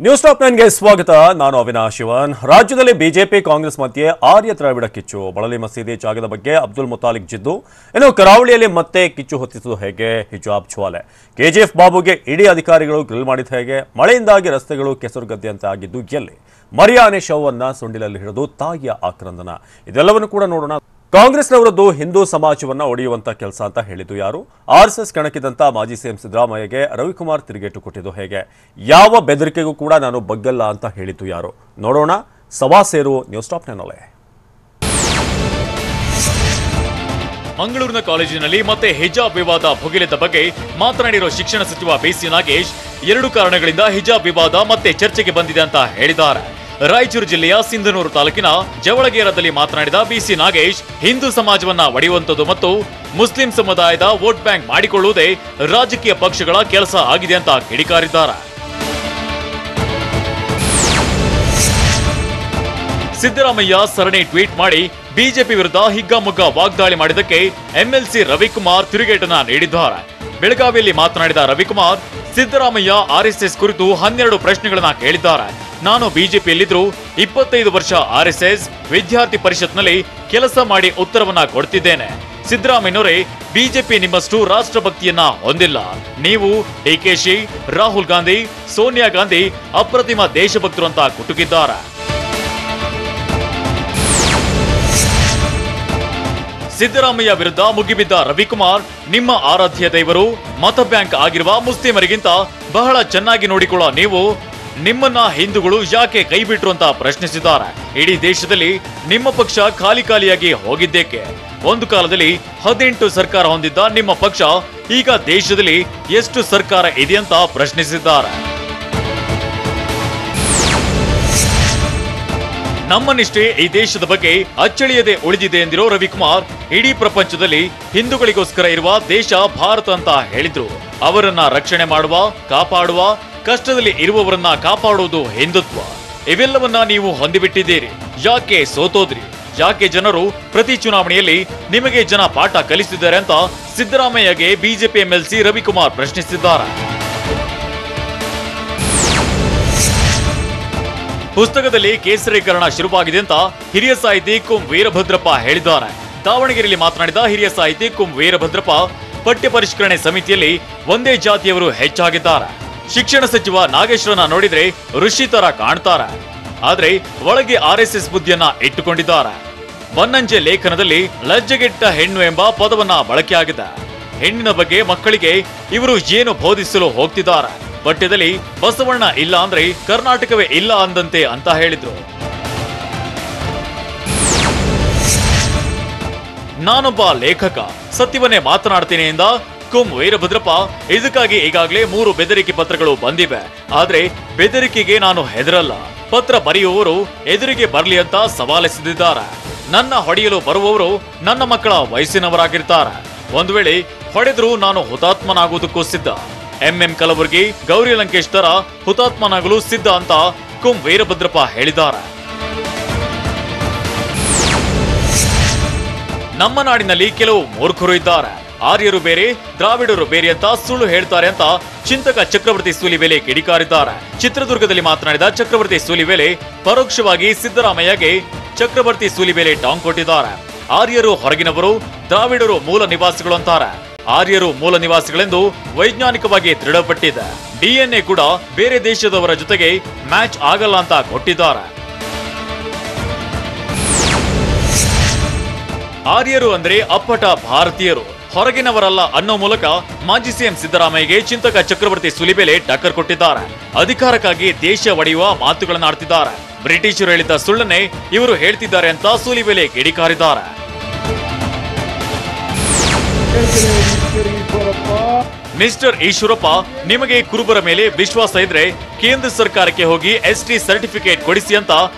News top 9ಗೆ ಸ್ವಾಗತ. ನಾನು ಅವಿನಾಶ್ ಶಿವನ್. ರಾಜ್ಯದಲ್ಲಿ ಬಿಜೆಪಿ ಕಾಂಗ್ರೆಸ್ ಮಧ್ಯೆ ಆರ್ಯ ದ್ರಾವಿಡ ಕಿಚ್ಚು. ಬಳಲಿ ಮಸೀದಿ ಜಾಗದ ಬಗ್ಗೆ ಅಬ್ದುಲ್ ಮುತಾಲಿಕ್ ಜಿದ್ದು. ಇನ್ನು ಕರಾವಳಿಯಲ್ಲಿ ಮತ್ತೆ ಕಿಚ್ಚು ಹೊತ್ತಿಸುವುದು ಹೇಗೆ? ಹಿಜಾಬ್ ಜ್ವಾಲೆ. ಕೆಜಿಎಫ್ ಬಾಬುಗೆ ಇಡೀ ಅಧಿಕಾರಿಗಳು ಗ್ರಿಲ್ ಮಾಡಿದ ಹೇಗೆ? ಮಳೆಯಿಂದಾಗಿ ರಸ್ತೆಗಳು ಕೆಸರುಗದ್ದೆಯಂತೆ ಆಗಿದ್ದು ಎಲ್ಲಿ? ಮರಿಯಾನೆ ಶವವನ್ನ ಸೊಂಡಿಲಲ್ಲಿ ಹಿಡಿದು ತಾಯಿಯ ಆಕ್ರಂದನ. ಇದೆಲ್ಲವನ್ನು ಕೂಡ ನೋಡೋಣ. ಕಾಂಗ್ರೆಸ್ನವರದ್ದು ಹಿಂದೂ ಸಮಾಜವನ್ನ ಒಡೆಯುವಂತ ಕೆಲಸ ಅಂತ ಹೇಳಿದ್ದು ಯಾರು? ಆರ್ಎಸ್ಎಸ್ ಕಣಕ್ಕಿದಂತ ಮಾಜಿ ಸಿಎಂ ಸಿದ್ದರಾಮಯ್ಯಗೆ ರವಿಕುಮಾರ್ ತಿರುಗೇಟು ಕೊಟ್ಟಿದ್ದು ಹೇಗೆ? ಯಾವ ಬೆದರಿಕೆಗೂ ಕೂಡ ನಾನು ಬಗ್ಗಲ್ಲ ಅಂತ ಹೇಳಿದ್ದು ಯಾರು? ನೋಡೋಣ. ಸವಾ ಸೇರು ನ್ಯೂಸ್ ಟಾಪ್ 9ನಲ್ಲಿ. ಮಂಗಳೂರಿನ ಕಾಲೇಜಿನಲ್ಲಿ ಮತ್ತೆ ಹಿಜಾಬ್ ವಿವಾದ ಭುಗಿಲೆದ್ದ ಬಗ್ಗೆ ಮಾತನಾಡಿರೋ ಶಿಕ್ಷಣ ಸಚಿವ ಬಿಸಿ ನಾಗೇಶ್, 2 ಕಾರಣಗಳಿಂದ ಹಿಜಾಬ್ ವಿವಾದ ಮತ್ತೆ ಚರ್ಚೆಗೆ ಬಂದಿದೆ ಅಂತ ಹೇಳಿದ್ದಾರೆ. ರಾಯಚೂರು ಜಿಲ್ಲೆಯ ಸಿಂಧನೂರು ತಾಲೂಕಿನ ಜವಳಗೇರದಲ್ಲಿ ಮಾತನಾಡಿದ ಬಿಸಿ ನಾಗೇಶ್, ಹಿಂದೂ ಸಮಾಜವನ್ನ ಒಡೆಯುವಂಥದ್ದು ಮತ್ತು ಮುಸ್ಲಿಂ ಸಮುದಾಯದ ವೋಟ್ ಬ್ಯಾಂಕ್ ಮಾಡಿಕೊಳ್ಳುವುದೇ ರಾಜಕೀಯ ಪಕ್ಷಗಳ ಕೆಲಸ ಆಗಿದೆ ಅಂತ ಕಿಡಿಕಾರಿದ್ದಾರೆ. ಸಿದ್ದರಾಮಯ್ಯ ಸರಣಿ ಟ್ವೀಟ್ ಮಾಡಿ ಬಿಜೆಪಿ ವಿರುದ್ಧ ಹಿಗ್ಗಾಮುಗ್ಗಾ ವಾಗ್ದಾಳಿ ಮಾಡಿದ್ದಕ್ಕೆ ಎಂಎಲ್ಸಿ ರವಿಕುಮಾರ್ ತಿರುಗೇಟನ್ನ ನೀಡಿದ್ದಾರೆ. ಬೆಳಗಾವಿಯಲ್ಲಿ ಮಾತನಾಡಿದ ರವಿಕುಮಾರ್, ಸಿದ್ದರಾಮಯ್ಯ ಆರ್ಎಸ್ಎಸ್ ಕುರಿತು 12 ಪ್ರಶ್ನೆಗಳನ್ನ ಕೇಳಿದ್ದಾರೆ. ನಾನು ಬಿಜೆಪಿಯಲ್ಲಿದ್ರು 25 ವರ್ಷ ಆರ್ಎಸ್ಎಸ್ ವಿದ್ಯಾರ್ಥಿ ಪರಿಷತ್ನಲ್ಲಿ ಕೆಲಸ ಮಾಡಿ ಉತ್ತರವನ್ನ ಕೊಡ್ತಿದ್ದೇನೆ. ಸಿದ್ದರಾಮಯ್ಯನವರೇ, ಬಿಜೆಪಿ ನಿಮ್ಮಷ್ಟು ರಾಷ್ಟ್ರಭಕ್ತಿಯನ್ನ ಹೊಂದಿಲ್ಲ. ನೀವು ಡಿಕೆಶಿ, ರಾಹುಲ್ ಗಾಂಧಿ, ಸೋನಿಯಾ ಗಾಂಧಿ ಅಪ್ರತಿಮ ದೇಶಭಕ್ತರು ಅಂತ ಕುಟುಕಿದ್ದಾರೆ. ಸಿದ್ದರಾಮಯ್ಯ ವಿರುದ್ಧ ಮುಗಿಬಿದ್ದ ರವಿಕುಮಾರ್, ನಿಮ್ಮ ಆರಾಧ್ಯ ದೇವರು ಮತ ಬ್ಯಾಂಕ್ ಆಗಿರುವ ಮುಸ್ಲಿಮರಿಗಿಂತ ಬಹಳ ಚೆನ್ನಾಗಿ ನೋಡಿಕೊಳ್ಳೋ ನೀವು, ನಿಮ್ಮನ್ನ ಹಿಂದೂಗಳು ಯಾಕೆ ಕೈ ಬಿಟ್ರು ಅಂತ ಪ್ರಶ್ನಿಸಿದ್ದಾರೆ. ಇಡೀ ದೇಶದಲ್ಲಿ ನಿಮ್ಮ ಪಕ್ಷ ಖಾಲಿಯಾಗಿ ಹೋಗಿದ್ದೇಕೆ? ಒಂದು ಕಾಲದಲ್ಲಿ 18 ಸರ್ಕಾರ ಹೊಂದಿದ್ದ ನಿಮ್ಮ ಪಕ್ಷ ಈಗ ದೇಶದಲ್ಲಿ ಎಷ್ಟು ಸರ್ಕಾರ ಇದೆ ಅಂತ ಪ್ರಶ್ನಿಸಿದ್ದಾರೆ. ನಮ್ಮ ನಿಷ್ಠೆ ಈ ದೇಶದ ಬಗ್ಗೆ ಅಚ್ಚಳಿಯದೆ ಉಳಿದಿದೆ ಎಂದಿರೋ ರವಿಕುಮಾರ್, ಇಡೀ ಪ್ರಪಂಚದಲ್ಲಿ ಹಿಂದೂಗಳಿಗೋಸ್ಕರ ಇರುವ ದೇಶ ಭಾರತ ಅಂತ ಹೇಳಿದ್ರು. ಅವರನ್ನ ರಕ್ಷಣೆ ಮಾಡುವ, ಕಾಪಾಡುವ, ಕಷ್ಟದಲ್ಲಿ ಇರುವವರನ್ನ ಕಾಪಾಡುವುದು ಹಿಂದುತ್ವ. ಇವೆಲ್ಲವನ್ನ ನೀವು ಹೊಂದಿಬಿಟ್ಟಿದ್ದೀರಿ. ಯಾಕೆ ಸೋತೋದ್ರಿ? ಯಾಕೆ ಜನರು ಪ್ರತಿ ಚುನಾವಣೆಯಲ್ಲಿ ನಿಮಗೆ ಜನ ಪಾಠ ಕಲಿಸಿದ್ದಾರೆ ಅಂತ ಸಿದ್ದರಾಮಯ್ಯಗೆ ಬಿಜೆಪಿ ಎಂಎಲ್ಸಿ ರವಿಕುಮಾರ್ ಪ್ರಶ್ನಿಸಿದ್ದಾರೆ. ಪುಸ್ತಕದಲ್ಲಿ ಕೇಸರೀಕರಣ ಶುರುವಾಗಿದೆ ಅಂತ ಹಿರಿಯ ಸಾಹಿತಿ ಕುಂ ವೀರಭದ್ರಪ್ಪ ಹೇಳಿದ್ದಾರೆ. ದಾವಣಗೆರೆಯಲ್ಲಿ ಮಾತನಾಡಿದ ಹಿರಿಯ ಸಾಹಿತಿ ಕುಂ ವೀರಭದ್ರಪ್ಪ, ಪಠ್ಯ ಪರಿಷ್ಕರಣೆ ಸಮಿತಿಯಲ್ಲಿ ಒಂದೇ ಜಾತಿಯವರು ಹೆಚ್ಚಾಗಿದ್ದಾರೆ. ಶಿಕ್ಷಣ ಸಚಿವ ನಾಗೇಶ್ವರನ ನೋಡಿದ್ರೆ ಋಷಿ ತರ ಕಾಣ್ತಾರೆ, ಆದ್ರೆ ಒಳಗೆ ಆರ್ಎಸ್ಎಸ್ ಬುದ್ಧಿಯನ್ನ ಇಟ್ಟುಕೊಂಡಿದ್ದಾರೆ. ಬನ್ನಂಜೆ ಲೇಖನದಲ್ಲಿ ಲಜ್ಜೆಗೆಟ್ಟ ಹೆಣ್ಣು ಎಂಬ ಪದವನ್ನ ಬಳಕೆಯಾಗಿದೆ. ಹೆಣ್ಣಿನ ಬಗ್ಗೆ ಮಕ್ಕಳಿಗೆ ಇವರು ಏನು ಬೋಧಿಸಲು ಹೋಗ್ತಿದ್ದಾರೆ? ಪಠ್ಯದಲ್ಲಿ ಬಸವಣ್ಣ ಇಲ್ಲ ಅಂದ್ರೆ ಕರ್ನಾಟಕವೇ ಇಲ್ಲ ಅಂದಂತೆ ಅಂತ ಹೇಳಿದ್ರು. ನಾನೊಬ್ಬ ಲೇಖಕ, ಸತ್ಯವನ್ನೇ ಮಾತನಾಡ್ತೇನೆ ಎಂದ ಕುಂ ವೀರಭದ್ರಪ್ಪ, ಇದಕ್ಕಾಗಿ ಈಗಾಗಲೇ 3 ಬೆದರಿಕೆ ಪತ್ರಗಳು ಬಂದಿವೆ. ಆದ್ರೆ ಬೆದರಿಕೆಗೆ ನಾನು ಹೆದರಲ್ಲ. ಪತ್ರ ಬರೆಯುವವರು ಎದುರಿಗೆ ಬರಲಿ ಅಂತ ಸವಾಲೆಸೆದಿದ್ದಾರೆ. ನನ್ನ ಹೊಡೆಯಲು ಬರುವವರು ನನ್ನ ಮಕ್ಕಳ ವಯಸ್ಸಿನವರಾಗಿರ್ತಾರೆ. ಒಂದು ವೇಳೆ ಹೊಡೆದ್ರೂ ನಾನು ಹುತಾತ್ಮನಾಗುವುದಕ್ಕೂ ಸಿದ್ಧ. ಎಂಎಂ ಕಲಬುರ್ಗಿ, ಗೌರಿ ಲಂಕೇಶ್ ತರ ಹುತಾತ್ಮನಾಗಲು ಸಿದ್ಧ ಅಂತ ಕುಂ ವೀರಭದ್ರಪ್ಪ ಹೇಳಿದ್ದಾರೆ. ನಮ್ಮ ನಾಡಿನಲ್ಲಿ ಕೆಲವು ಮೂರ್ಖರು ಇದ್ದಾರೆ. ಆರ್ಯರು ಬೇರೆ, ದ್ರಾವಿಡರು ಬೇರೆ ಅಂತ ಸುಳ್ಳು ಹೇಳ್ತಾರೆ ಅಂತ ಚಿಂತಕ ಚಕ್ರವರ್ತಿ ಸೂಲಿಬೇಲೆ ಕಿಡಿಕಾರಿದ್ದಾರೆ. ಚಿತ್ರದುರ್ಗದಲ್ಲಿ ಮಾತನಾಡಿದ ಚಕ್ರವರ್ತಿ ಸೂಲಿಬೇಲೆ, ಪರೋಕ್ಷವಾಗಿ ಸಿದ್ದರಾಮಯ್ಯಗೆ ಚಕ್ರವರ್ತಿ ಸೂಲಿಬೇಲೆ ಟಾಂಗ್ ಕೊಟ್ಟಿದ್ದಾರೆ. ಆರ್ಯರು ಹೊರಗಿನವರು, ದ್ರಾವಿಡರು ಮೂಲ ನಿವಾಸಿಗಳು ಅಂತಾರೆ. ಆರ್ಯರು ಮೂಲ ನಿವಾಸಿಗಳೆಂದು ವೈಜ್ಞಾನಿಕವಾಗಿ ದೃಢಪಟ್ಟಿದೆ. ಡಿಎನ್ಎ ಕೂಡ ಬೇರೆ ದೇಶದವರ ಜೊತೆಗೆ ಮ್ಯಾಚ್ ಆಗಲ್ಲ ಅಂತ ಕೊಟ್ಟಿದ್ದಾರೆ. ಆರ್ಯರು ಅಂದ್ರೆ ಅಪ್ಪಟ ಭಾರತೀಯರು, ಹೊರಗಿನವರಲ್ಲ ಅನ್ನೋ ಮೂಲಕ ಮಾಜಿ ಸಿಎಂ ಸಿದ್ದರಾಮಯ್ಯಗೆ ಚಿಂತಕ ಚಕ್ರವರ್ತಿ ಸೂಲಿಬೇಲೆ ಟಕ್ಕರ್ ಕೊಟ್ಟಿದ್ದಾರೆ. ಅಧಿಕಾರಕ್ಕಾಗಿ ದೇಶ ಒಡೆಯುವ ಮಾತುಗಳನ್ನಾಡ್ತಿದ್ದಾರೆ. ಬ್ರಿಟಿಷರು ಹೇಳಿದ ಸುಳ್ಳನ್ನೇ ಇವರು ಹೇಳ್ತಿದ್ದಾರೆ ಅಂತ ಸೂಲಿಬೇಲೆ ಕಿಡಿಕಾರಿದ್ದಾರೆ. ಮಿಸ್ಟರ್ ಈಶ್ವರಪ್ಪ, ನಿಮಗೆ ಕುರುಬರ ಮೇಲೆ ವಿಶ್ವಾಸ ಇದ್ರೆ ಕೇಂದ್ರ ಸರ್ಕಾರಕ್ಕೆ ಹೋಗಿ ಎಸ್ಟಿ ಸರ್ಟಿಫಿಕೇಟ್ ಕೊಡಿಸಿ ಅಂತ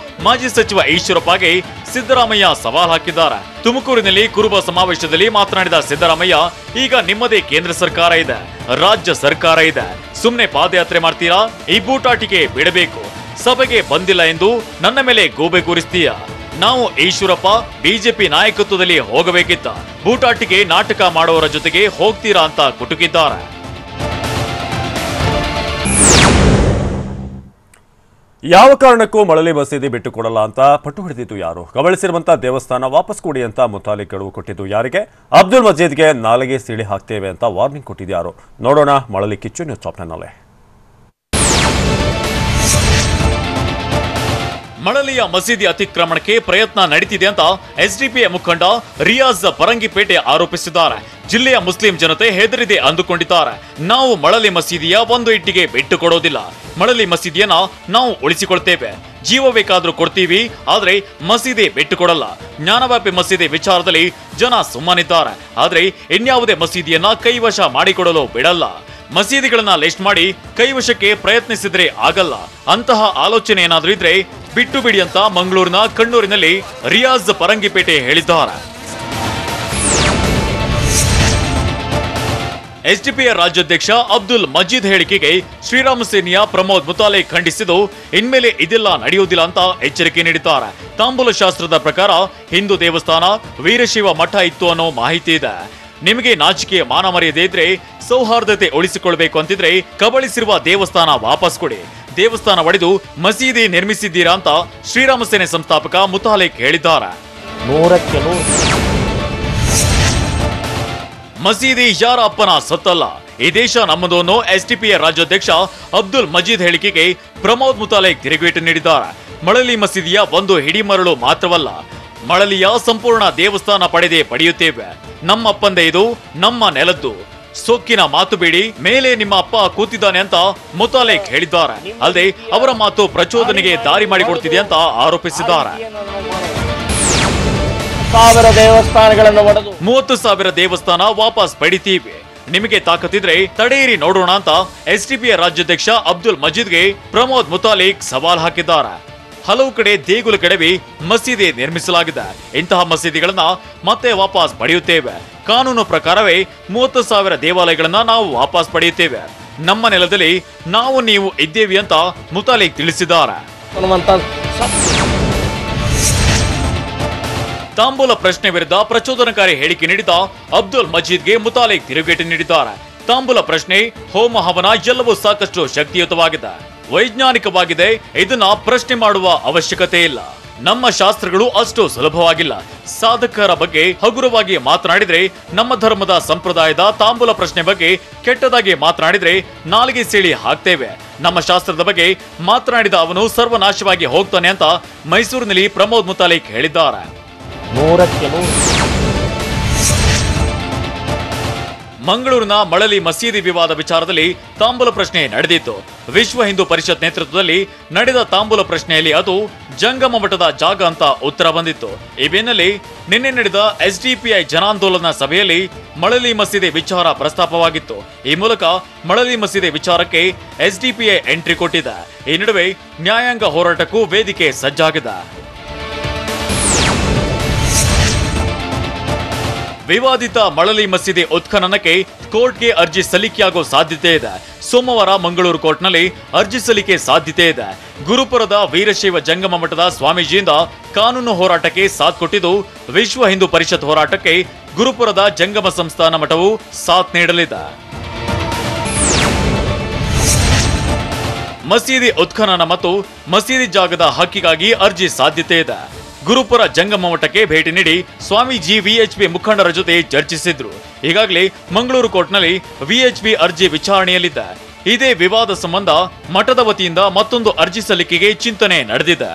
ಮಾಜಿ ಸಚಿವ ಈಶ್ವರಪ್ಪಗೆ ಸಿದ್ದರಾಮಯ್ಯ ಸವಾಲ್ ಹಾಕಿದ್ದಾರೆ. ತುಮಕೂರಿನಲ್ಲಿ ಕುರುಬ ಸಮಾವೇಶದಲ್ಲಿ ಮಾತನಾಡಿದ ಸಿದ್ದರಾಮಯ್ಯ, ಈಗ ನಿಮ್ಮದೇ ಕೇಂದ್ರ ಸರ್ಕಾರ ಇದೆ, ರಾಜ್ಯ ಸರ್ಕಾರ ಇದೆ, ಸುಮ್ನೆ ಪಾದಯಾತ್ರೆ ಮಾಡ್ತೀರಾ? ಈ ಬೂಟಾಟಿಕೆ ಬಿಡಬೇಕು. ಸಭೆಗೆ ಬಂದಿಲ್ಲ ಎಂದು ನನ್ನ ಮೇಲೆ ಗೋಬೆ ಕೂರಿಸ್ತೀಯ? ನಾವು ಈಶ್ವರಪ್ಪ ಬಿಜೆಪಿ ನಾಯಕತ್ವದಲ್ಲಿ ಹೋಗಬೇಕಿತ್ತ, ಬೂಟಾಟಿಗೆ ನಾಟಕ ಮಾಡುವವರ ಜೊತೆಗೆ ಹೋಗ್ತೀರಾ ಅಂತ ಕುಟುಕಿದ್ದಾರೆ. ಯಾವ ಕಾರಣಕ್ಕೂ ಮಳಲಿ ಮಸೀದಿ ಬಿಟ್ಟುಕೊಡಲ್ಲ ಅಂತ ಪಟ್ಟು ಹಿಡಿದಿದ್ದು ಯಾರು? ಕಬಳಿಸಿರುವಂತ ದೇವಸ್ಥಾನ ವಾಪಸ್ ಕೊಡಿ ಅಂತ ಮುತಾಲಿಕ್ ಗಡುವು ಕೊಟ್ಟಿದ್ದು ಯಾರಿಗೆ? ಅಬ್ದುಲ್ ಮಜೀದ್ಗೆ ನಾಲಿಗೆ ಸೀಳಿ ಹಾಕ್ತೇವೆ ಅಂತ ವಾರ್ನಿಂಗ್ ಕೊಟ್ಟಿದ್ದು ಯಾರು? ನೋಡೋಣ ಮಳಲಿ ಕಿಚ್ಚು ನ್ಯೂಸ್ ಚಾಪ್ಟರ್ನಲ್ಲೇ. ಮಳಲಿಯ ಮಸೀದಿ ಅತಿಕ್ರಮಣಕ್ಕೆ ಪ್ರಯತ್ನ ನಡೀತಿದೆ ಅಂತ ಎಸ್ಡಿಪಿಐ ಮುಖಂಡ ರಿಯಾಜ್ ಪರಂಗಿಪೇಟೆ ಆರೋಪಿಸಿದ್ದಾರೆ. ಜಿಲ್ಲೆಯ ಮುಸ್ಲಿಂ ಜನತೆ ಹೆದರಿದೆ ಅಂದುಕೊಂಡಿದ್ದಾರೆ. ನಾವು ಮಳಲಿ ಮಸೀದಿಯ ಒಂದು ಇಟ್ಟಿಗೆ ಬಿಟ್ಟು ಕೊಡೋದಿಲ್ಲ. ಮಳಲಿ ಮಸೀದಿಯನ್ನ ನಾವು ಉಳಿಸಿಕೊಳ್ತೇವೆ, ಜೀವ ಬೇಕಾದ್ರೂ ಕೊಡ್ತೀವಿ, ಆದ್ರೆ ಮಸೀದಿ ಬಿಟ್ಟು ಕೊಡಲ್ಲ. ಜ್ಞಾನವ್ಯಾಪಿ ಮಸೀದಿ ವಿಚಾರದಲ್ಲಿ ಜನ ಸುಮ್ಮನಿದ್ದಾರೆ, ಆದ್ರೆ ಇನ್ಯಾವುದೇ ಮಸೀದಿಯನ್ನ ಕೈವಶ ಮಾಡಿಕೊಡಲು ಬಿಡಲ್ಲ. ಮಸೀದಿಗಳನ್ನ ಲಿಸ್ಟ್ ಮಾಡಿ ಕೈವಶಕ್ಕೆ ಪ್ರಯತ್ನಿಸಿದ್ರೆ ಆಗಲ್ಲ. ಅಂತಹ ಆಲೋಚನೆ ಏನಾದ್ರೂ ಇದ್ರೆ ಬಿಟ್ಟು ಬಿಡಿ ಅಂತ ಮಂಗಳೂರಿನ ಕಣ್ಣೂರಿನಲ್ಲಿ ರಿಯಾಜ್ ಪರಂಗಿಪೇಟೆ ಹೇಳಿದ್ದಾರೆ. ಎಸ್ಡಿಪಿಐ ರಾಜ್ಯಾಧ್ಯಕ್ಷ ಅಬ್ದುಲ್ ಮಜೀದ್ ಹೇಳಿಕೆಗೆ ಶ್ರೀರಾಮ ಸೇನೆಯ ಪ್ರಮೋದ್ ಮುತಾಲಿಕ್ ಖಂಡಿಸಿದ್ದು, ಇನ್ಮೇಲೆ ಇದೆಲ್ಲ ನಡೆಯುವುದಿಲ್ಲ ಅಂತ ಎಚ್ಚರಿಕೆ ನೀಡಿದ್ದಾರೆ. ತಾಂಬೂಲ ಶಾಸ್ತ್ರದ ಪ್ರಕಾರ ಹಿಂದೂ ದೇವಸ್ಥಾನ ವೀರಶೈವ ಮಠ ಇತ್ತು ಅನ್ನೋ ಮಾಹಿತಿ ಇದೆ. ನಿಮಗೆ ನಾಚಿಕೆ ಮಾನ ಮರ್ಯಾದೆ ಇದ್ರೆ, ಸೌಹಾರ್ದತೆ ಉಳಿಸಿಕೊಳ್ಬೇಕು ಅಂತಿದ್ರೆ ಕಬಳಿಸಿರುವ ದೇವಸ್ಥಾನ ವಾಪಸ್ ಕೊಡಿ. ದೇವಸ್ಥಾನ ಒಡೆದು ಮಸೀದಿ ನಿರ್ಮಿಸಿದ್ದೀರಾ ಅಂತ ಶ್ರೀರಾಮ ಸೇನೆ ಸಂಸ್ಥಾಪಕ ಮುತಾಲಿಕ್ ಹೇಳಿದ್ದಾರೆ. ಮಸೀದಿ ಯಾರ ಅಪ್ಪನ ಸತ್ತಲ್ಲ, ಈ ದೇಶ ನಮ್ಮದು ಅನ್ನೋ ಎಸ್ಡಿಪಿಐ ರಾಜ್ಯಾಧ್ಯಕ್ಷ ಅಬ್ದುಲ್ ಮಜೀದ್ ಹೇಳಿಕೆಗೆ ಪ್ರಮೋದ್ ಮುತಾಲಿಕ್ ತಿರುಗೇಟು ನೀಡಿದ್ದಾರೆ. ಮಳಲಿ ಮಸೀದಿಯ ಒಂದು ಹಿಡಿಮರಳು ಮಾತ್ರವಲ್ಲ, ಮಳಲಿಯ ಸಂಪೂರ್ಣ ದೇವಸ್ಥಾನ ಪಡೆಯುತ್ತೇವೆ. ನಮ್ಮಪ್ಪಂದೆ ಇದು, ನಮ್ಮ ನೆಲದ್ದು. ಸೊಕ್ಕಿನ ಮಾತು ಬೇಡಿ, ಮೇಲೆ ನಿಮ್ಮ ಅಪ್ಪ ಕೂತಿದ್ದಾನೆ ಅಂತ ಮುತಾಲಿಕ್ ಹೇಳಿದ್ದಾರೆ. ಅಲ್ಲದೆ ಅವರ ಮಾತು ಪ್ರಚೋದನೆಗೆ ದಾರಿ ಮಾಡಿಕೊಡ್ತಿದೆ ಅಂತ ಆರೋಪಿಸಿದ್ದಾರೆ. 30,000 ದೇವಸ್ಥಾನ ವಾಪಸ್ ಪಡಿತೀವಿ, ನಿಮಗೆ ತಾಕತ್ತಿದ್ರೆ ತಡೆಯಿರಿ ನೋಡೋಣ ಅಂತ ಎಸ್ಡಿಪಿಐ ರಾಜ್ಯಾಧ್ಯಕ್ಷ ಅಬ್ದುಲ್ ಮಜೀದ್ಗೆ ಪ್ರಮೋದ್ ಮುತಾಲಿಕ್ ಸವಾಲ್ ಹಾಕಿದ್ದಾರೆ. ಹಲವು ಕಡೆ ದೇಗುಲ ಕೆಡವಿ ಮಸೀದಿ ನಿರ್ಮಿಸಲಾಗಿದೆ. ಇಂತಹ ಮಸೀದಿಗಳನ್ನ ಮತ್ತೆ ವಾಪಸ್ ಪಡೆಯುತ್ತೇವೆ. ಕಾನೂನು ಪ್ರಕಾರವೇ 30,000 ದೇವಾಲಯಗಳನ್ನ ನಾವು ವಾಪಸ್ ಪಡೆಯುತ್ತೇವೆ. ನಮ್ಮ ನೆಲದಲ್ಲಿ ನಾವು ನೀವು ಇದ್ದೇವೆ ಅಂತ ಮುತಾಲಿಕ್ ತಿಳಿಸಿದ್ದಾರೆ. ತಾಂಬೂಲ ಪ್ರಶ್ನೆ ವಿರುದ್ಧ ಪ್ರಚೋದನಕಾರಿ ಹೇಳಿಕೆ ನೀಡಿದ ಅಬ್ದುಲ್ ಮಜೀದ್ಗೆ ಮುತಾಲಿಕ್ ತಿರುಗೇಟು ನೀಡಿದ್ದಾರೆ. ತಾಂಬೂಲ ಪ್ರಶ್ನೆ, ಹೋಮ ಹವನ ಎಲ್ಲವೂ ಸಾಕಷ್ಟು ಶಕ್ತಿಯುತವಾಗಿದೆ, ವೈಜ್ಞಾನಿಕವಾಗಿದೆ. ಇದನ್ನ ಪ್ರಶ್ನೆ ಮಾಡುವ ಅವಶ್ಯಕತೆ ಇಲ್ಲ. ನಮ್ಮ ಶಾಸ್ತ್ರಗಳು ಅಷ್ಟು ಸುಲಭವಾಗಿಲ್ಲ. ಸಾಧಕರ ಬಗ್ಗೆ ಹಗುರವಾಗಿ ಮಾತನಾಡಿದ್ರೆ, ನಮ್ಮ ಧರ್ಮದ ಸಂಪ್ರದಾಯದ ತಾಂಬೂಲ ಪ್ರಶ್ನೆ ಬಗ್ಗೆ ಕೆಟ್ಟದಾಗಿ ಮಾತನಾಡಿದ್ರೆ ನಾಲಿಗೆ ಸೀಳಿ ಹಾಕ್ತೇವೆ. ನಮ್ಮ ಶಾಸ್ತ್ರದ ಬಗ್ಗೆ ಮಾತನಾಡಿದ ಅವನು ಸರ್ವನಾಶವಾಗಿ ಹೋಗ್ತಾನೆ ಅಂತ ಮೈಸೂರಿನಲ್ಲಿ ಪ್ರಮೋದ್ ಮುತಾಲಿಕ್ ಹೇಳಿದ್ದಾರೆ. ಮಂಗಳೂರಿನ ಮಳಲಿ ಮಸೀದಿ ವಿವಾದ ವಿಚಾರದಲ್ಲಿ ತಾಂಬೂಲ ಪ್ರಶ್ನೆ ನಡೆದಿತ್ತು. ವಿಶ್ವ ಹಿಂದೂ ಪರಿಷತ್ ನೇತೃತ್ವದಲ್ಲಿ ನಡೆದ ತಾಂಬೂಲ ಪ್ರಶ್ನೆಯಲ್ಲಿ ಅದು ಜಂಗಮ ಮಠದ ಜಾಗ ಅಂತ ಉತ್ತರ ಬಂದಿತ್ತು. ಈ ಬೆನ್ನಲ್ಲೇ ನಿನ್ನೆ ನಡೆದ ಎಸ್ಡಿಪಿಐ ಜನಾಂದೋಲನ ಸಭೆಯಲ್ಲಿ ಮಳಲಿ ಮಸೀದಿ ವಿಚಾರ ಪ್ರಸ್ತಾಪವಾಗಿತ್ತು. ಈ ಮೂಲಕ ಮಳಲಿ ಮಸೀದಿ ವಿಚಾರಕ್ಕೆ ಎಸ್ಡಿಪಿಐ ಎಂಟ್ರಿ ಕೊಟ್ಟಿದೆ. ಈ ನಡುವೆ ನ್ಯಾಯಾಂಗ ಹೋರಾಟಕ್ಕೂ ವೇದಿಕೆ ಸಜ್ಜಾಗಿದೆ. ವಿವಾದಿತ ಮಳಲಿ ಮಸೀದಿ ಉತ್ಖನನಕ್ಕೆ ಕೋರ್ಟ್ಗೆ ಅರ್ಜಿ ಸಲ್ಲಿಕೆಯಾಗೋ ಸಾಧ್ಯತೆ ಇದೆ. ಸೋಮವಾರ ಮಂಗಳೂರು ಕೋರ್ಟ್ನಲ್ಲಿ ಅರ್ಜಿ ಸಲ್ಲಿಕೆ ಸಾಧ್ಯತೆ ಇದೆ. ಗುರುಪುರದ ವೀರಶೈವ ಜಂಗಮ ಮಠದ ಸ್ವಾಮೀಜಿಯಿಂದ ಕಾನೂನು ಹೋರಾಟಕ್ಕೆ ಸಾಥ್ ಕೊಟ್ಟಿದ್ದು, ವಿಶ್ವ ಹಿಂದೂ ಪರಿಷತ್ ಹೋರಾಟಕ್ಕೆ ಗುರುಪುರದ ಜಂಗಮ ಸಂಸ್ಥಾನ ಮಠವು ಸಾಥ್ ನೀಡಲಿದೆ. ಮಸೀದಿ ಉತ್ಖನನ ಮತ್ತು ಮಸೀದಿ ಜಾಗದ ಹಕ್ಕಿಗಾಗಿ ಅರ್ಜಿ ಸಾಧ್ಯತೆ ಇದೆ. ಗುರುಪುರ ಜಂಗಮ ಮಠಕ್ಕೆ ಭೇಟಿ ನೀಡಿ ಸ್ವಾಮೀಜಿ ವಿಎಚ್ಪಿ ಮುಖಂಡರ ಜೊತೆ ಚರ್ಚಿಸಿದ್ರು. ಈಗಾಗಲೇ ಮಂಗಳೂರು ಕೋರ್ಟ್ನಲ್ಲಿ ವಿಎಚ್ಪಿ ಅರ್ಜಿ ವಿಚಾರಣೆಯಲ್ಲಿದೆ. ಇದೇ ವಿವಾದ ಸಂಬಂಧ ಮಠದ ವತಿಯಿಂದ ಮತ್ತೊಂದು ಅರ್ಜಿ ಸಲ್ಲಿಕೆಗೆ ಚಿಂತನೆ ನಡೆದಿದೆ.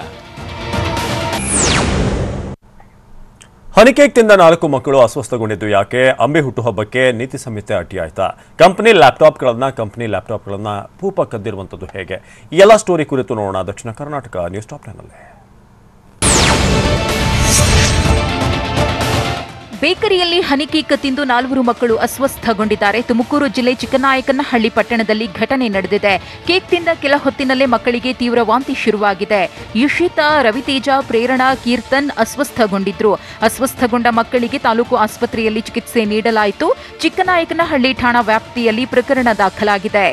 ಹನಿಕೇಕ್ ತಿಂದ 4 ಮಕ್ಕಳು ಅಸ್ವಸ್ಥಗೊಂಡಿದ್ದು ಯಾಕೆ? ಅಂಬಿ ಹುಟ್ಟುಹಬ್ಬಕ್ಕೆ ನೀತಿ ಸಂಹಿತೆ ಅಡ್ಡಿಯಾಯ್ತಾ? ಕಂಪನಿ ಲ್ಯಾಪ್ಟಾಪ್ಗಳನ್ನ ಪೂಪ ಕದ್ದಿರುವಂಥದ್ದು ಹೇಗೆ? ಈ ಎಲ್ಲ ಸ್ಟೋರಿ ಕುರಿತು ನೋಡೋಣ ದಕ್ಷಿಣ ಕರ್ನಾಟಕ ನ್ಯೂಸ್ ಟಾಪ್ ನಲ್ಲಿ. ಬೇಕರಿಯಲ್ಲಿ ಹನಿಕೇಕ್ ತಿಂದು 4 ಮಕ್ಕಳು ಅಸ್ವಸ್ಥಗೊಂಡಿದ್ದಾರೆ. ತುಮಕೂರು ಜಿಲ್ಲೆ ಚಿಕ್ಕನಾಯಕನಹಳ್ಳಿ ಪಟ್ಟಣದಲ್ಲಿ ಘಟನೆ ನಡೆದಿದೆ. ಕೇಕ್ ತಿಂದ ಕೆಲ ಹೊತ್ತಿನಲ್ಲೇ ಮಕ್ಕಳಿಗೆ ತೀವ್ರ ವಾಂತಿ ಶುರುವಾಗಿದೆ. ಯುಷಿತಾ, ರವಿತೇಜ, ಪ್ರೇರಣಾ, ಕೀರ್ತನ್ ಅಸ್ವಸ್ಥಗೊಂಡಿದ್ರು. ಅಸ್ವಸ್ಥಗೊಂಡ ಮಕ್ಕಳಿಗೆ ತಾಲೂಕು ಆಸ್ಪತ್ರೆಯಲ್ಲಿ ಚಿಕಿತ್ಸೆ ನೀಡಲಾಯಿತು. ಚಿಕ್ಕನಾಯಕನಹಳ್ಳಿ ಠಾಣಾ ವ್ಯಾಪ್ತಿಯಲ್ಲಿ ಪ್ರಕರಣ ದಾಖಲಾಗಿದೆ.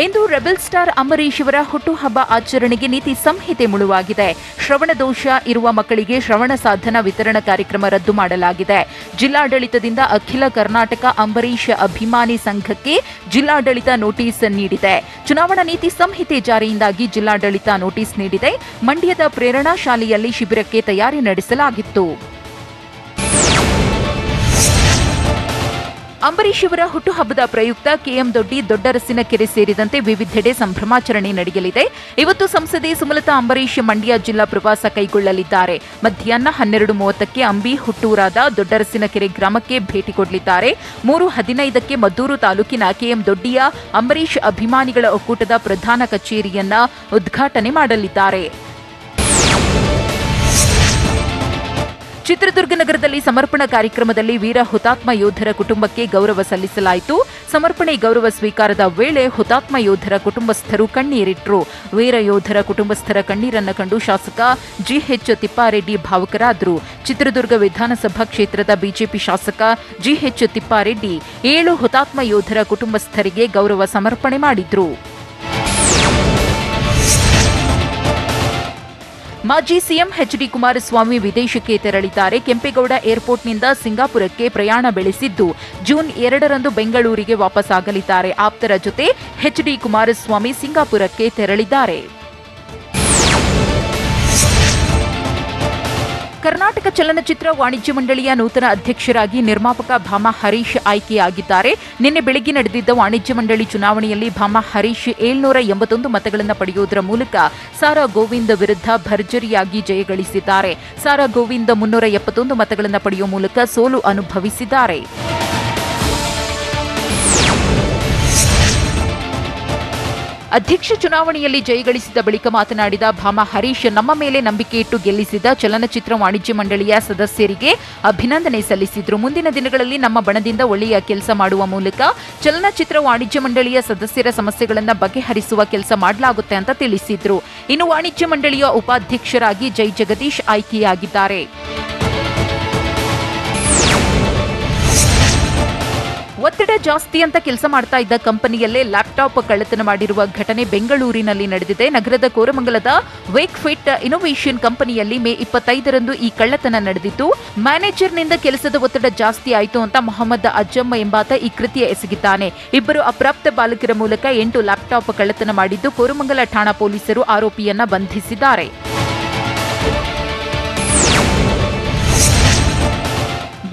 ಇಂದು ರೆಬೆಲ್ ಸ್ಟಾರ್ ಅಂಬರೀಶ್ ಅವರ ಹುಟ್ಟುಹಬ್ಬ ಆಚರಣೆಗೆ ನೀತಿ ಸಂಹಿತೆ ಮುಳುವಾಗಿದೆ. ಶ್ರವಣ ದೋಷ ಇರುವ ಮಕ್ಕಳಿಗೆ ಶ್ರವಣ ಸಾಧನ ವಿತರಣಾ ಕಾರ್ಯಕ್ರಮ ರದ್ದು ಮಾಡಲಾಗಿದೆ. ಜಿಲ್ಲಾಡಳಿತದಿಂದ ಅಖಿಲ ಕರ್ನಾಟಕ ಅಂಬರೀಶ್ ಅಭಿಮಾನಿ ಸಂಘಕ್ಕೆ ಜಿಲ್ಲಾಡಳಿತ ನೋಟಿಸ್ ನೀಡಿದೆ. ಚುನಾವಣಾ ನೀತಿ ಸಂಹಿತೆ ಜಾರಿಯಿಂದಾಗಿ ಜಿಲ್ಲಾಡಳಿತ ನೋಟಿಸ್ ನೀಡಿದೆ. ಮಂಡ್ಯದ ಪ್ರೇರಣಾ ಶಾಲೆಯಲ್ಲಿ ಶಿಬಿರಕ್ಕೆ ತಯಾರಿ ನಡೆಸಲಾಗಿತ್ತು. ಅಂಬರೀಶ್ ಅವರ ಹುಟ್ಟುಹಬ್ಬದ ಪ್ರಯುಕ್ತ ಕೆಎಂ ದೊಡ್ಡಿ, ದೊಡ್ಡರಸಿನ ಕೆರೆ ಸೇರಿದಂತೆ ವಿವಿಧೆಡೆ ಸಂಭ್ರಮಾಚರಣೆ ನಡೆಯಲಿದೆ. ಇವತ್ತು ಸಂಸದೆ ಸುಮಲತಾ ಅಂಬರೀಶ್ ಮಂಡ್ಯ ಜಿಲ್ಲಾ ಪ್ರವಾಸ ಕೈಗೊಳ್ಳಲಿದ್ದಾರೆ. ಮಧ್ಯಾಹ್ನ 12:30ಕ್ಕೆ ಅಂಬಿ ಹುಟ್ಟೂರಾದ ದೊಡ್ಡರಸಿನ ಕೆರೆ ಗ್ರಾಮಕ್ಕೆ ಭೇಟಿ ಕೊಡಲಿದ್ದಾರೆ. 3:15ಕ್ಕೆ ಮದ್ದೂರು ತಾಲೂಕಿನ ಕೆಎಂ ದೊಡ್ಡಿಯ ಅಂಬರೀಶ್ ಅಭಿಮಾನಿಗಳ ಒಕ್ಕೂಟದ ಪ್ರಧಾನ ಕಚೇರಿಯನ್ನ ಉದ್ಘಾಟನೆ ಮಾಡಲಿದ್ದಾರೆ. ಚಿತ್ರದುರ್ಗ ನಗರದಲ್ಲಿ ಸಮರ್ಪಣಾ ಕಾರ್ಯಕ್ರಮದಲ್ಲಿ ವೀರ ಹುತಾತ್ಮ ಯೋಧರ ಕುಟುಂಬಕ್ಕೆ ಗೌರವ ಸಲ್ಲಿಸಲಾಯಿತು. ಸಮರ್ಪಣೆ ಗೌರವ ಸ್ವೀಕಾರದ ವೇಳೆ ಹುತಾತ್ಮ ಯೋಧರ ಕುಟುಂಬಸ್ಥರು ಕಣ್ಣೀರಿಟ್ಟರು. ವೀರ ಯೋಧರ ಕುಟುಂಬಸ್ಥರ ಕಣ್ಣೀರನ್ನು ಕಂಡು ಶಾಸಕ ಜಿಎಚ್ ತಿಪ್ಪಾರೆಡ್ಡಿ ಭಾವುಕರಾದರು. ಚಿತ್ರದುರ್ಗ ವಿಧಾನಸಭಾ ಕ್ಷೇತ್ರದ ಬಿಜೆಪಿ ಶಾಸಕ ಜಿಎಚ್ ತಿಪ್ಪಾರೆಡ್ಡಿ 7 ಹುತಾತ್ಮ ಯೋಧರ ಕುಟುಂಬಸ್ಥರಿಗೆ ಗೌರವ ಸಮರ್ಪಣೆ ಮಾಡಿದ್ರು. ಮಾಜಿ ಸಿಎಂ ಎಚ್ಡಿ ಕುಮಾರಸ್ವಾಮಿ ವಿದೇಶಕ್ಕೆ ತೆರಳಿದ್ದಾರೆ. ಕೆಂಪೇಗೌಡ ಏರ್ಪೋರ್ಟ್ನಿಂದ ಸಿಂಗಾಪುರಕ್ಕೆ ಪ್ರಯಾಣ ಬೆಳೆಸಿದ್ದು ಜೂನ್ 2ರಂದು ಬೆಂಗಳೂರಿಗೆ ವಾಪಸ್ಸಾಗಲಿದ್ದಾರೆ. ಆಪ್ತರ ಜೊತೆ ಎಚ್ಡಿ ಕುಮಾರಸ್ವಾಮಿ ಸಿಂಗಾಪುರಕ್ಕೆ ತೆರಳಿದ್ದಾರೆ. ಕರ್ನಾಟಕ ಚಲನಚಿತ್ರ ವಾಣಿಜ್ಯ ಮಂಡಳಿಯ ನೂತನ ಅಧ್ಯಕ್ಷರಾಗಿ ನಿರ್ಮಾಪಕ ಭಾಮಾ ಹರೀಶ್ ಆಯ್ಕೆಯಾಗಿದ್ದಾರೆ. ನಿನ್ನೆ ಬೆಳಗ್ಗೆ ನಡೆದಿದ್ದ ವಾಣಿಜ್ಯ ಮಂಡಳಿ ಚುನಾವಣೆಯಲ್ಲಿ ಭಾಮಾ ಹರೀಶ್ 781 ಮತಗಳನ್ನು ಪಡೆಯುವುದರ ಮೂಲಕ ಸಾರಾ ಗೋವಿಂದ್ ವಿರುದ್ಧ ಭರ್ಜರಿಯಾಗಿ ಜಯಗಳಿಸಿದ್ದಾರೆ. ಸಾರಾ ಗೋವಿಂದ್ 371 ಮತಗಳನ್ನು ಪಡೆಯುವ ಮೂಲಕ ಸೋಲು ಅನುಭವಿಸಿದ್ದಾರೆ. ಅಧ್ಯಕ್ಷ ಚುನಾವಣೆಯಲ್ಲಿ ಜಯಗಳಿಸಿದ ಬಳಿಕ ಮಾತನಾಡಿದ ಭಾಮಾ ಹರೀಶ್, ನಮ್ಮ ಮೇಲೆ ನಂಬಿಕೆ ಇಟ್ಟು ಗೆಲ್ಲಿಸಿದ ಚಲನಚಿತ್ರ ವಾಣಿಜ್ಯ ಮಂಡಳಿಯ ಸದಸ್ಯರಿಗೆ ಅಭಿನಂದನೆ ಸಲ್ಲಿಸಿದ್ರು. ಮುಂದಿನ ದಿನಗಳಲ್ಲಿ ನಮ್ಮ ಬಣದಿಂದ ಒಳ್ಳೆಯ ಕೆಲಸ ಮಾಡುವ ಮೂಲಕ ಚಲನಚಿತ್ರ ವಾಣಿಜ್ಯ ಮಂಡಳಿಯ ಸದಸ್ಯರ ಸಮಸ್ಯೆಗಳನ್ನು ಬಗೆಹರಿಸುವ ಕೆಲಸ ಮಾಡಲಾಗುತ್ತೆ ಅಂತ ತಿಳಿಸಿದ್ರು. ಇನ್ನು ವಾಣಿಜ್ಯ ಮಂಡಳಿಯ ಉಪಾಧ್ಯಕ್ಷರಾಗಿ ಜೈ ಜಗದೀಶ್ ಆಯ್ಕೆಯಾಗಿದ್ದಾರೆ. ಒತ್ತಡ ಜಾಸ್ತಿ ಅಂತ ಕೆಲಸ ಮಾಡ್ತಾ ಇದ್ದ ಕಂಪನಿಯಲ್ಲೇ ಲ್ಯಾಪ್ಟಾಪ್ ಕಳ್ಳತನ ಮಾಡಿರುವ ಘಟನೆ ಬೆಂಗಳೂರಿನಲ್ಲಿ ನಡೆದಿದೆ. ನಗರದ ಕೋರಮಂಗಲದ ವೇಕ್ ಫಿಟ್ ಇನ್ನೋವೇಷನ್ ಕಂಪನಿಯಲ್ಲಿ ಮೇ 25ರಂದು ಈ ಕಳ್ಳತನ ನಡೆದಿತ್ತು. ಮ್ಯಾನೇಜರ್ನಿಂದ ಕೆಲಸದ ಒತ್ತಡ ಜಾಸ್ತಿ ಆಯಿತು ಅಂತ ಮೊಹಮ್ಮದ್ ಅಜ್ಜಮ್ ಎಂಬಾತ ಈ ಕೃತ್ಯ ಎಸಗಿದ್ದಾನೆ. ಇಬ್ಬರು ಅಪ್ರಾಪ್ತ ಬಾಲಕರ ಮೂಲಕ 8 ಲ್ಯಾಪ್ಟಾಪ್ ಕಳ್ಳತನ ಮಾಡಿದ್ದು ಕೋರಮಂಗಲ ಠಾಣಾ ಪೊಲೀಸರು ಆರೋಪಿಯನ್ನ ಬಂಧಿಸಿದ್ದಾರೆ.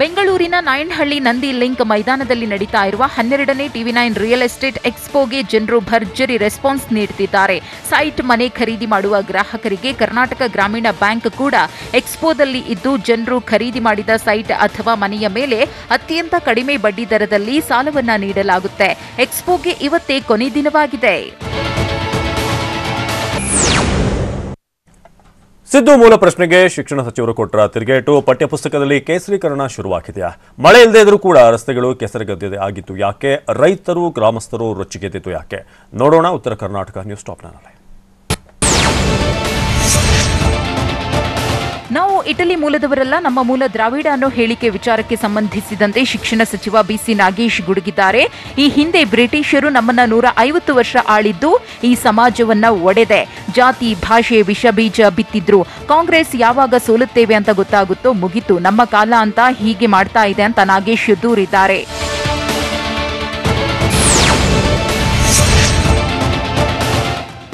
ಬೆಂಗಳೂರಿನ ನಾಯಂಡಹಳ್ಳಿ ನಂದಿ ಲಿಂಕ್ ಮೈದಾನದಲ್ಲಿ ನಡೀತಾ ಇರುವ 12ನೇ TV9 ರಿಯಲ್ ಎಸ್ಟೇಟ್ ಎಕ್ಸ್ಪೋಗೆ ಜನರು ಭರ್ಜರಿ ರೆಸ್ಪಾನ್ಸ್ ನೀಡುತ್ತಿದ್ದಾರೆ. ಸೈಟ್ ಮನೆ ಖರೀದಿ ಮಾಡುವ ಗ್ರಾಹಕರಿಗೆ ಕರ್ನಾಟಕ ಗ್ರಾಮೀಣ ಬ್ಯಾಂಕ್ ಕೂಡ ಎಕ್ಸ್ಪೋದಲ್ಲಿ ಇದ್ದು ಜನರು ಖರೀದಿ ಮಾಡಿದ ಸೈಟ್ ಅಥವಾ ಮನೆಯ ಮೇಲೆ ಅತ್ಯಂತ ಕಡಿಮೆ ಬಡ್ಡಿ ದರದಲ್ಲಿ ಸಾಲವನ್ನ ನೀಡಲಾಗುತ್ತೆ. ಎಕ್ಸ್ಪೋಗೆ ಇವತ್ತೇ ಕೊನೆ ದಿನವಾಗಿದೆ. ಸಿದ್ದು ಮೂಲ ಪ್ರಶ್ನೆಗೆ ಶಿಕ್ಷಣ ಸಚಿವರು ಕೊಟ್ಟರ ತಿರುಗೇಟು. ಪಠ್ಯಪುಸ್ತಕದಲ್ಲಿ ಕೇಸರೀಕರಣ ಶುರುವಾಗಿದೆಯಾ? ಮಳೆ ಇಲ್ಲದೆ ಇದ್ರೂ ಕೂಡ ರಸ್ತೆಗಳು ಕೆಸರುಗದ್ದೆ ಆಗಿತ್ತು ಯಾಕೆ? ರೈತರು ಗ್ರಾಮಸ್ಥರು ರೊಚ್ಚಿಗೆದ್ದಿತ್ತು ಯಾಕೆ? ನೋಡೋಣ ಉತ್ತರ ಕರ್ನಾಟಕ ನ್ಯೂಸ್ ಟಾಪ್ನಲ್ಲಿ. ನಾವು ಇಟಲಿ ಮೂಲದವರಲ್ಲ, ನಮ್ಮ ಮೂಲ ದ್ರಾವಿಡ ಅನ್ನೋ ಹೇಳಿಕೆ ವಿಚಾರಕ್ಕೆ ಸಂಬಂಧಿಸಿದಂತೆ ಶಿಕ್ಷಣ ಸಚಿವ ಬಿಸಿ ನಾಗೇಶ್ ಗುಡುಗಿದ್ದಾರೆ. ಈ ಹಿಂದೆ ಬ್ರಿಟಿಷರು ನಮ್ಮನ್ನ 150 ವರ್ಷ ಆಳಿದ್ದು ಈ ಸಮಾಜವನ್ನ ಒಡೆದೆ. ಜಾತಿ ಭಾಷೆ ವಿಷಬೀಜ ಬಿತ್ತಿದ್ರು. ಕಾಂಗ್ರೆಸ್ ಯಾವಾಗ ಸೋಲುತ್ತೇವೆ ಅಂತ ಗೊತ್ತಾಗುತ್ತೋ ಮುಗಿತು, ನಮ್ಮ ಕಾಲ ಅಂತ ಹೀಗೆ ಮಾಡ್ತಾ ಇದೆ ಅಂತ ನಾಗೇಶ್ ದೂರಿದ್ದಾರೆ.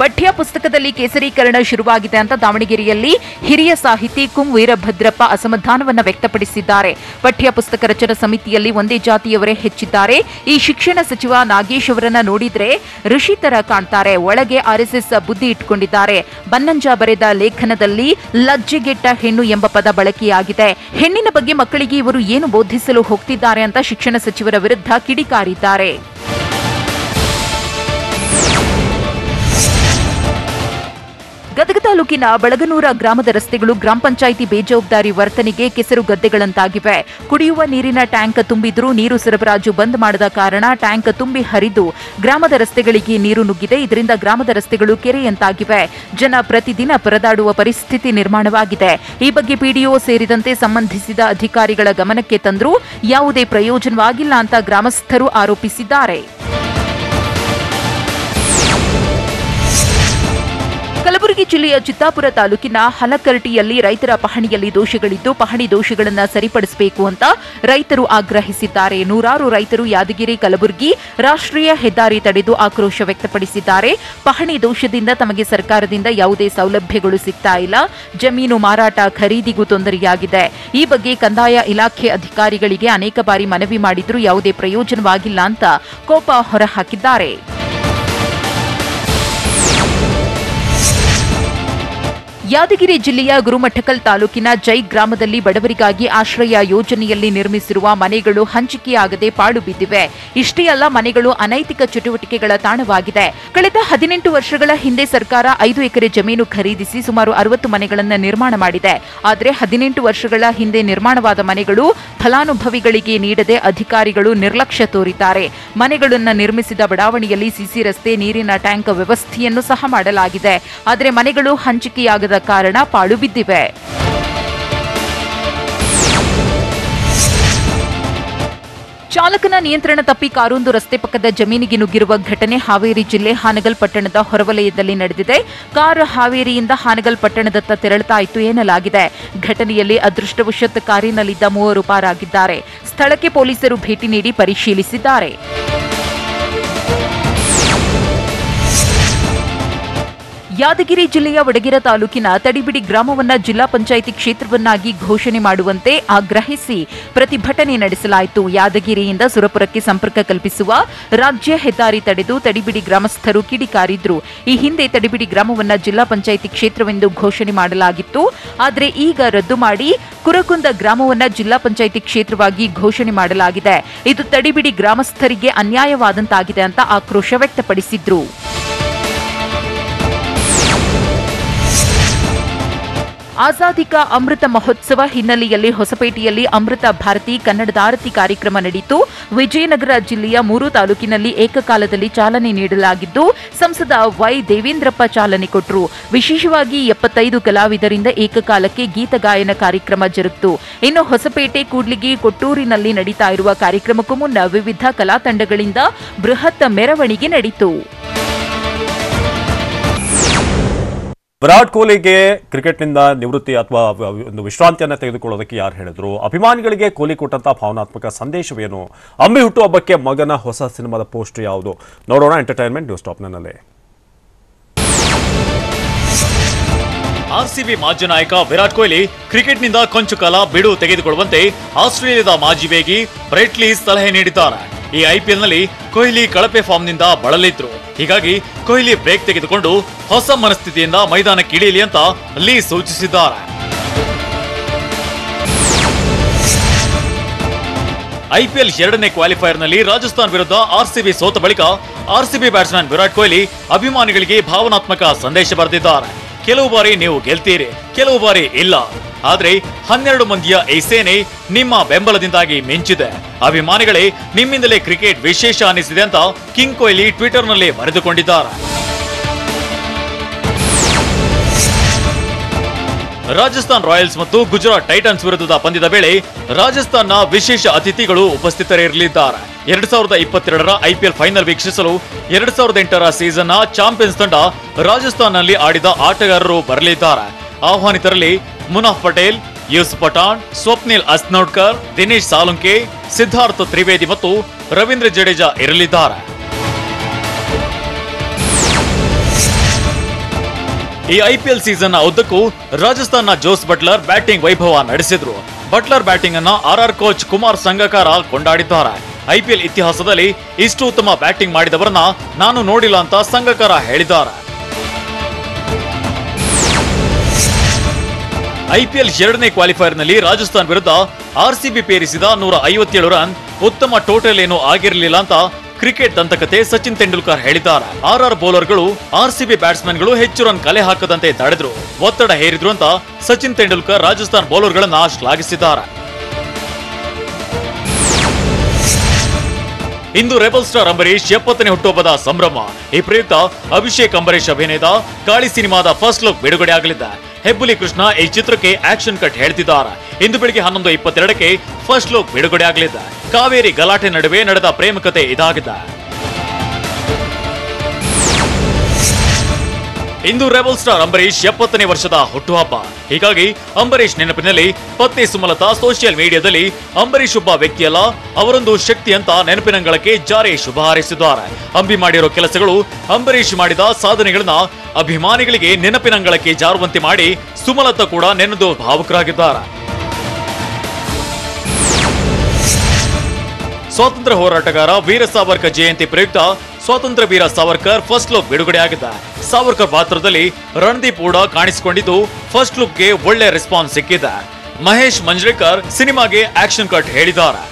ಪಠ್ಯ ಪುಸ್ತಕದಲ್ಲಿ ಕೇಸರೀಕರಣ ಶುರುವಾಗಿದೆ ಅಂತ ದಾವಣಗೆರೆಯಲ್ಲಿ ಹಿರಿಯ ಸಾಹಿತಿ ಕುಂ ವೀರಭದ್ರಪ್ಪ ಅಸಮಾಧಾನವನ್ನು ವ್ಯಕ್ತಪಡಿಸಿದ್ದಾರೆ. ಪಠ್ಯ ಪುಸ್ತಕ ರಚನಾ ಸಮಿತಿಯಲ್ಲಿ ಒಂದೇ ಜಾತಿಯವರೇ ಹೆಚ್ಚಿದ್ದಾರೆ. ಈ ಶಿಕ್ಷಣ ಸಚಿವ ನಾಗೇಶ್ ಅವರನ್ನ ನೋಡಿದ್ರೆ ಋಷಿ ತರ ಕಾಣ್ತಾರೆ. ಒಳಗೆ ಆರ್ಎಸ್ಎಸ್ ಬುದ್ಧಿ ಇಟ್ಕೊಂಡಿದ್ದಾರೆ. ಬನ್ನಂಜ ಬರೆದ ಲೇಖನದಲ್ಲಿ ಲಜ್ಜೆಗೆಟ್ಟ ಹೆಣ್ಣು ಎಂಬ ಪದ ಬಳಕೆಯಾಗಿದೆ. ಹೆಣ್ಣಿನ ಬಗ್ಗೆ ಮಕ್ಕಳಿಗೆ ಇವರು ಏನು ಬೋಧಿಸಲು ಹೋಗ್ತಿದ್ದಾರೆ ಅಂತ ಶಿಕ್ಷಣ ಸಚಿವರ ವಿರುದ್ಧ ಕಿಡಿಕಾರಿದ್ದಾರೆ. ಗದಗ ತಾಲೂಕಿನ ಬಳಗನೂರ ಗ್ರಾಮದ ರಸ್ತೆಗಳು ಗ್ರಾಮ ಪಂಚಾಯಿತಿ ಬೇಜವಾಬ್ದಾರಿ ವರ್ತನೆಗೆ ಕೆಸರು ಗದ್ದೆಗಳಂತಾಗಿವೆ. ಕುಡಿಯುವ ನೀರಿನ ಟ್ಯಾಂಕ್ ತುಂಬಿದ್ರೂ ನೀರು ಸರಬರಾಜು ಬಂದ್ ಮಾಡದ ಕಾರಣ ಟ್ಯಾಂಕ್ ತುಂಬಿ ಹರಿದು ಗ್ರಾಮದ ರಸ್ತೆಗಳಿಗೆ ನೀರು ನುಗ್ಗಿದೆ. ಇದರಿಂದ ಗ್ರಾಮದ ರಸ್ತೆಗಳು ಕೆರೆಯಂತಾಗಿವೆ. ಜನ ಪ್ರತಿದಿನ ಪರದಾಡುವ ಪರಿಸ್ಥಿತಿ ನಿರ್ಮಾಣವಾಗಿದೆ. ಈ ಬಗ್ಗೆ ಪಿಡಿಒ ಸೇರಿದಂತೆ ಸಂಬಂಧಿಸಿದ ಅಧಿಕಾರಿಗಳ ಗಮನಕ್ಕೆ ತಂದರೂ ಯಾವುದೇ ಪ್ರಯೋಜನವಾಗಿಲ್ಲ ಅಂತ ಗ್ರಾಮಸ್ಥರು ಆರೋಪಿಸಿದ್ದಾರೆ. ಕಲಬುರಗಿ ಜಿಲ್ಲೆಯ ಚಿತ್ತಾಪುರ ತಾಲೂಕಿನ ಹಲಕರ್ಟಿಯಲ್ಲಿ ರೈತರ ಪಹಣಿಯಲ್ಲಿ ದೋಷಗಳಿದ್ದು ಪಹಣಿ ದೋಷಗಳನ್ನು ಸರಿಪಡಿಸಬೇಕು ಅಂತ ರೈತರು ಆಗ್ರಹಿಸಿದ್ದಾರೆ. ನೂರಾರು ರೈತರು ಯಾದಗಿರಿ ಕಲಬುರಗಿ ರಾಷ್ಟ್ರೀಯ ಹೆದ್ದಾರಿ ತಡೆದು ಆಕ್ರೋಶ ವ್ಯಕ್ತಪಡಿಸಿದ್ದಾರೆ. ಪಹಣಿ ದೋಷದಿಂದ ತಮಗೆ ಸರ್ಕಾರದಿಂದ ಯಾವುದೇ ಸೌಲಭ್ಯಗಳು ಸಿಗ್ತಾ ಇಲ್ಲ, ಜಮೀನು ಮಾರಾಟ ಖರೀದಿಗೂ ತೊಂದರೆಯಾಗಿದೆ. ಈ ಬಗ್ಗೆ ಕಂದಾಯ ಇಲಾಖೆ ಅಧಿಕಾರಿಗಳಿಗೆ ಅನೇಕ ಬಾರಿ ಮನವಿ ಮಾಡಿದ್ರೂ ಯಾವುದೇ ಪ್ರಯೋಜನವಾಗಿಲ್ಲ ಅಂತ ಕೋಪ ಹೊರಹಾಕಿದ್ದಾರೆ. ಯಾದಗಿರಿ ಜಿಲ್ಲೆಯ ಗುರುಮಠಕಲ್ ತಾಲೂಕಿನ ಜೈ ಗ್ರಾಮದಲ್ಲಿ ಬಡವರಿಗಾಗಿ ಆಶ್ರಯ ಯೋಜನೆಯಲ್ಲಿ ನಿರ್ಮಿಸಿರುವ ಮನೆಗಳು ಹಂಚಿಕೆಯಾಗದೆ ಪಾಳು ಬಿದ್ದಿವೆ. ಇಷ್ಟೇ ಅಲ್ಲ, ಮನೆಗಳು ಅನೈತಿಕ ಚಟುವಟಿಕೆಗಳ ತಾಣವಾಗಿದೆ. ಕಳೆದ 18 ವರ್ಷಗಳ ಹಿಂದೆ ಸರ್ಕಾರ 5 ಎಕರೆ ಜಮೀನು ಖರೀದಿಸಿ ಸುಮಾರು 60 ಮನೆಗಳನ್ನು ನಿರ್ಮಾಣ ಮಾಡಿದೆ. ಆದರೆ 18 ವರ್ಷಗಳ ಹಿಂದೆ ನಿರ್ಮಾಣವಾದ ಮನೆಗಳು ಫಲಾನುಭವಿಗಳಿಗೆ ನೀಡದೆ ಅಧಿಕಾರಿಗಳು ನಿರ್ಲಕ್ಷ್ಯ ತೋರಿದ್ದಾರೆ. ಮನೆಗಳನ್ನು ನಿರ್ಮಿಸಿದ ಬಡಾವಣೆಯಲ್ಲಿ ಸಿಸಿ ರಸ್ತೆ, ನೀರಿನ ಟ್ಯಾಂಕ್ ವ್ಯವಸ್ಥೆಯನ್ನು ಸಹ ಮಾಡಲಾಗಿದೆ. ಆದರೆ ಮನೆಗಳು ಹಂಚಿಕೆಯಾಗದ ಕಾರಣ ಪಾಳು ಬಿದ್ದಿವೆ. ಚಾಲಕನ ನಿಯಂತ್ರಣ ತಪ್ಪಿ ಕಾರೊಂದು ರಸ್ತೆ ಪಕ್ಕದ ಜಮೀನಿಗೆ ನುಗ್ಗಿರುವ ಘಟನೆ ಹಾವೇರಿ ಜಿಲ್ಲೆ ಹಾನಗಲ್ ಪಟ್ಟಣದ ಹೊರವಲಯದಲ್ಲಿ ನಡೆದಿದೆ. ಕಾರು ಹಾವೇರಿಯಿಂದ ಹಾನಗಲ್ ಪಟ್ಟಣದತ್ತ ತೆರಳುತ್ತಾ ಇತ್ತು ಎನ್ನಲಾಗಿದೆ. ಘಟನೆಯಲ್ಲಿ ಅದೃಷ್ಟವಶಾತ್ ಕಾರಿನಲ್ಲಿದ್ದ 3 ಪಾರಾಗಿದ್ದಾರೆ. ಸ್ಥಳಕ್ಕೆ ಪೊಲೀಸರು ಭೇಟಿ ನೀಡಿ ಪರಿಶೀಲಿಸಿದ್ದಾರೆ. ಯಾದಗಿರಿ ಜಿಲ್ಲೆಯ ವಡಗೇರ ತಾಲೂಕಿನ ತಡಿಬಿಡಿ ಗ್ರಾಮವನ್ನ ಜಿಲ್ಲಾ ಪಂಚಾಯಿತಿ ಕ್ಷೇತ್ರವನ್ನಾಗಿ ಘೋಷಣೆ ಮಾಡುವಂತೆ ಆಗ್ರಹಿಸಿ ಪ್ರತಿಭಟನೆ ನಡೆಸಲಾಯಿತು. ಯಾದಗಿರಿಯಿಂದ ಸುರಪುರಕ್ಕೆ ಸಂಪರ್ಕ ಕಲ್ಪಿಸುವ ರಾಜ್ಯ ಹೆದ್ದಾರಿ ತಡೆದು ತಡಿಬಿಡಿ ಗ್ರಾಮಸ್ಥರು ಕಿಡಿಕಾರಿದ್ರು. ಈ ಹಿಂದೆ ತಡಿಬಿಡಿ ಗ್ರಾಮವನ್ನ ಜಿಲ್ಲಾ ಪಂಚಾಯಿತಿ ಕ್ಷೇತ್ರವೆಂದು ಘೋಷಣೆ ಮಾಡಲಾಗಿತ್ತು. ಆದರೆ ಈಗ ರದ್ದು ಮಾಡಿ ಕುರಕುಂದ ಗ್ರಾಮವನ್ನ ಜಿಲ್ಲಾ ಪಂಚಾಯಿತಿ ಕ್ಷೇತ್ರವಾಗಿ ಘೋಷಣೆ ಮಾಡಲಾಗಿದೆ. ಇದು ತಡಿಬಿಡಿ ಗ್ರಾಮಸ್ಥರಿಗೆ ಅನ್ಯಾಯವಾದಂತಾಗಿದೆ ಅಂತ ಆಕ್ರೋಶ ವ್ಯಕ್ತಪಡಿಸಿದ್ರು. ಆಜಾದಿ ಕಾ ಅಮೃತ ಮಹೋತ್ಸವ ಹಿನ್ನೆಲೆಯಲ್ಲಿ ಹೊಸಪೇಟೆಯಲ್ಲಿ ಅಮೃತ ಭಾರತಿ ಕನ್ನಡದಾರತಿ ಕಾರ್ಯಕ್ರಮ ನಡೆಯಿತು. ವಿಜಯನಗರ ಜಿಲ್ಲೆಯ 3 ತಾಲೂಕಿನಲ್ಲಿ ಏಕಕಾಲದಲ್ಲಿ ಚಾಲನೆ ನೀಡಲಾಗಿದ್ದು ಸಂಸದ ವೈ ದೇವೇಂದ್ರಪ್ಪ ಚಾಲನೆ ಕೊಟ್ಟರು. ವಿಶೇಷವಾಗಿ 75 ಕಲಾವಿದರಿಂದ ಏಕಕಾಲಕ್ಕೆ ಗೀತ ಗಾಯನ ಕಾರ್ಯಕ್ರಮ ಜರುಗಿತು. ಇನ್ನು ಹೊಸಪೇಟೆ, ಕೂಡ್ಲಿಗಿ, ಕೊಟ್ಟೂರಿನಲ್ಲಿ ನಡೀತಾ ಇರುವ ಕಾರ್ಯಕ್ರಮಕ್ಕೂ ಮುನ್ನ ವಿವಿಧ ಕಲಾ ತಂಡಗಳಿಂದ ಬೃಹತ್ ಮೆರವಣಿಗೆ ನಡೆಯಿತು. ವಿರಾಟ್ ಕೊಹ್ಲಿಗೆ ಕ್ರಿಕೆಟ್ನಿಂದ ನಿವೃತ್ತಿ ಅಥವಾ ಒಂದು ವಿಶ್ರಾಂತಿಯನ್ನು ತೆಗೆದುಕೊಳ್ಳೋದಕ್ಕೆ ಯಾರು ಹೇಳಿದ್ರು? ಅಭಿಮಾನಿಗಳಿಗೆ ಕೊಹ್ಲಿ ಕೊಟ್ಟಂತಹ ಭಾವನಾತ್ಮಕ ಸಂದೇಶವೇನು? ಅಂಬಿ ಹುಟ್ಟುಹಬ್ಬಕ್ಕೆ ಮಗನ ಹೊಸ ಸಿನಿಮಾದ ಪೋಸ್ಟ್ ಯಾವುದು? ನೋಡೋಣ ಎಂಟರ್ಟೈನ್ಮೆಂಟ್ ನ್ಯೂಸ್ ಟಾಪ್ನಲ್ಲಿ. ಆರ್ಸಿಬಿ ಮಾಜಿ ನಾಯಕ ವಿರಾಟ್ ಕೊಹ್ಲಿ ಕ್ರಿಕೆಟ್ನಿಂದ ಕೊಂಚ ಕಾಲ ಬಿಡುವು ತೆಗೆದುಕೊಳ್ಳುವಂತೆ ಆಸ್ಟ್ರೇಲಿಯಾದ ಮಾಜಿ ವೇಗಿ ಬ್ರೆಟ್ ಲೀ ಸಲಹೆ ನೀಡಿದ್ದಾರೆ. ಈ ಐಪಿಎಲ್ನಲ್ಲಿ ಕೊಹ್ಲಿ ಕಳಪೆ ಫಾರ್ಮ್ನಿಂದ ಬಳಲಿದ್ರು. ಹೀಗಾಗಿ ಕೊಹ್ಲಿ ಬ್ರೇಕ್ ತೆಗೆದುಕೊಂಡು ಹೊಸ ಮನಸ್ಥಿತಿಯಿಂದ ಮೈದಾನಕ್ಕೆ ಇಳಿಯಲಿ ಅಂತ ಲೀ ಸೂಚಿಸಿದ್ದಾರೆ. ಐಪಿಎಲ್ 2ನೇ ಕ್ವಾಲಿಫೈಯರ್ನಲ್ಲಿ ರಾಜಸ್ಥಾನ್ ವಿರುದ್ಧ ಆರ್ಸಿಬಿ ಸೋತ ಬಳಿಕ ಆರ್ಸಿಬಿ ಬ್ಯಾಟ್ಸ್ಮನ್ ವಿರಾಟ್ ಕೊಹ್ಲಿ ಅಭಿಮಾನಿಗಳಿಗೆ ಭಾವನಾತ್ಮಕ ಸಂದೇಶ ಬರೆದಿದ್ದಾರೆ. ಕೆಲವು ಬಾರಿ ನೀವು ಗೆಲ್ತೀರಿ, ಕೆಲವು ಬಾರಿ ಇಲ್ಲ. ಆದ್ರೆ 12 ಮಂದಿಯ ಈ ಸೇನೆ ನಿಮ್ಮ ಬೆಂಬಲದಿಂದಾಗಿ ಮಿಂಚಿದೆ. ಅಭಿಮಾನಿಗಳೇ, ನಿಮ್ಮಿಂದಲೇ ಕ್ರಿಕೆಟ್ ವಿಶೇಷ ಅನಿಸಿದೆ ಅಂತ ಕಿಂಗ್ ಕೊಹ್ಲಿ ಟ್ವಿಟರ್ನಲ್ಲಿ ಬರೆದುಕೊಂಡಿದ್ದಾರೆ. ರಾಜಸ್ಥಾನ್ ರಾಯಲ್ಸ್ ಮತ್ತು ಗುಜರಾತ್ ಟೈಟನ್ಸ್ ವಿರುದ್ಧದ ಪಂದ್ಯದ ವೇಳೆ ರಾಜಸ್ಥಾನ್ನ ವಿಶೇಷ ಅತಿಥಿಗಳು ಉಪಸ್ಥಿತರಿರಲಿದ್ದಾರೆ. 2022ರ ಐಪಿಎಲ್ ಫೈನಲ್ ವೀಕ್ಷಿಸಲು 2008ರ ಸೀಸನ್ನ ಚಾಂಪಿಯನ್ಸ್ ತಂಡ ರಾಜಸ್ಥಾನ್ನಲ್ಲಿ ಆಡಿದ ಆಟಗಾರರು ಬರಲಿದ್ದಾರೆ. ಆಹ್ವಾನಿತರಲ್ಲಿ ಮುನಾಫ್ ಪಟೇಲ್, ಯೂಸುಫ್ ಪಠಾಣ್, ಸ್ವಪ್ನಿಲ್ ಅಸ್ನೋಡ್ಕರ್, ದಿನೇಶ್ ಸಾಲುಂಕೆ, ಸಿದ್ಧಾರ್ಥ್ ತ್ರಿವೇದಿ ಮತ್ತು ರವೀಂದ್ರ ಜಡೇಜಾ ಇರಲಿದ್ದಾರೆ. ಈ ಐಪಿಎಲ್ ಸೀಸನ್ನ ಉದ್ದಕ್ಕೂ ರಾಜಸ್ಥಾನ್ನ ಜೋಸ್ ಬಟ್ಲರ್ ಬ್ಯಾಟಿಂಗ್ ವೈಭವ ನಡೆಸಿದ್ರು. ಬಟ್ಲರ್ ಬ್ಯಾಟಿಂಗ್ ಅನ್ನ ಆರ್ಆರ್ ಕೋಚ್ ಕುಮಾರ್ ಸಂಗಕಾರ ಕೊಂಡಾಡಿದ್ದಾರೆ. ಐಪಿಎಲ್ ಇತಿಹಾಸದಲ್ಲಿ ಇಷ್ಟು ಉತ್ತಮ ಬ್ಯಾಟಿಂಗ್ ಮಾಡಿದವರನ್ನ ನಾನು ನೋಡಿಲ್ಲ ಅಂತ ಸಂಗಕಾರ ಹೇಳಿದ್ದಾರೆ. ಐಪಿಎಲ್ 2ನೇ ಕ್ವಾಲಿಫೈಯರ್ನಲ್ಲಿ ರಾಜಸ್ಥಾನ್ ವಿರುದ್ಧ ಆರ್ಸಿಬಿ ಪೇರಿಸಿದ 157 ರನ್ ಉತ್ತಮ ಟೋಟಲ್ ಏನೂ ಆಗಿರಲಿಲ್ಲ ಅಂತ ಕ್ರಿಕೆಟ್ ದಂತಕತೆ ಸಚಿನ್ ತೆಂಡೂಲ್ಕರ್ ಹೇಳಿದ್ದಾರೆ. ಆರ್ಆರ್ ಬೌಲರ್ಗಳು ಆರ್ಸಿಬಿ ಬ್ಯಾಟ್ಸ್ಮನ್ಗಳು ಹೆಚ್ಚು ರನ್ ಕಲೆ ಹಾಕದಂತೆ ತಡೆದ್ರು, ಒತ್ತಡ ಹೇರಿದ್ರು ಅಂತ ಸಚಿನ್ ತೆಂಡೂಲ್ಕರ್ ರಾಜಸ್ಥಾನ್ ಬೌಲರ್ಗಳನ್ನ ಶ್ಲಾಘಿಸಿದ್ದಾರೆ. ಇಂದು ರೆಬಲ್ ಸ್ಟಾರ್ ಅಂಬರೀಶ್ 70ನೇ ಹುಟ್ಟುಹಬ್ಬದ ಸಂಭ್ರಮ. ಈ ಪ್ರಯುಕ್ತ ಅಭಿಷೇಕ್ ಅಂಬರೀಶ್ ಅಭಿನಯದ ಕಾಳಿ ಸಿನಿಮಾದ ಫಸ್ಟ್ ಲುಕ್ ಬಿಡುಗಡೆ ಆಗಲಿದೆ. ಹೆಬ್ಬುಲಿ ಕೃಷ್ಣ ಈ ಚಿತ್ರಕ್ಕೆ ಆಕ್ಷನ್ ಕಟ್ ಹೇಳ್ತಿದ್ದಾರೆ. ಇಂದು ಬೆಳಿಗ್ಗೆ 11:22ಕ್ಕೆ ಫಸ್ಟ್ ಲುಕ್ ಬಿಡುಗಡೆ ಆಗಲಿದೆ. ಕಾವೇರಿ ಗಲಾಟೆ ನಡುವೆ ನಡೆದ ಪ್ರೇಮ ಕಥೆ ಇದಾಗಿದೆ. ಇಂದು ರೆಬಲ್ ಸ್ಟಾರ್ ಅಂಬರೀಶ್ 70ನೇ ವರ್ಷದ ಹುಟ್ಟುಹಬ್ಬ. ಹೀಗಾಗಿ ಅಂಬರೀಶ್ ನೆನಪಿನಲ್ಲಿ ಪತ್ನಿ ಸುಮಲತಾ ಸೋಷಿಯಲ್ ಮೀಡಿಯಾದಲ್ಲಿ ಅಂಬರೀಶ್ ಒಬ್ಬ ವ್ಯಕ್ತಿಯಲ್ಲ, ಅವರೊಂದು ಶಕ್ತಿ ಅಂತ ನೆನಪಿನಂಗಳಕ್ಕೆ ಜಾರಿ ಶುಭ ಹಾರೈಸಿದ್ದಾರೆ. ಅಂಬಿ ಮಾಡಿರೋ ಕೆಲಸಗಳು, ಅಂಬರೀಶ್ ಮಾಡಿದ ಸಾಧನೆಗಳನ್ನ ಅಭಿಮಾನಿಗಳಿಗೆ ನೆನಪಿನಂಗಳಕ್ಕೆ ಜಾರುವಂತೆ ಮಾಡಿ ಸುಮಲತಾ ಕೂಡ ನೆನೆದು ಭಾವುಕರಾಗಿದ್ದಾರೆ. ಸ್ವಾತಂತ್ರ್ಯ ಹೋರಾಟಗಾರ ವೀರ ಸಾವರ್ಕರ್ ಜಯಂತಿ ಪ್ರಯುಕ್ತ ಸ್ವಾತಂತ್ರ್ಯ ವೀರ ಸಾವರ್ಕರ್ ಫಸ್ಟ್ ಲುಕ್ ಬಿಡುಗಡೆಯಾಗಿದೆ. ಸಾವರ್ಕರ್ ಪಾತ್ರದಲ್ಲಿ ರಣದೀಪ್ ಕೂಡ ಕಾಣಿಸಿಕೊಂಡಿದ್ದು ಫಸ್ಟ್ ಲುಕ್ಗೆ ಒಳ್ಳೆ ರೆಸ್ಪಾನ್ಸ್ ಸಿಕ್ಕಿದೆ. ಮಹೇಶ್ ಮಂಜ್ರೇಕರ್ ಸಿನಿಮಾಗೆ ಆಕ್ಷನ್ ಕಟ್ ಹೇಳಿದ್ದಾರೆ.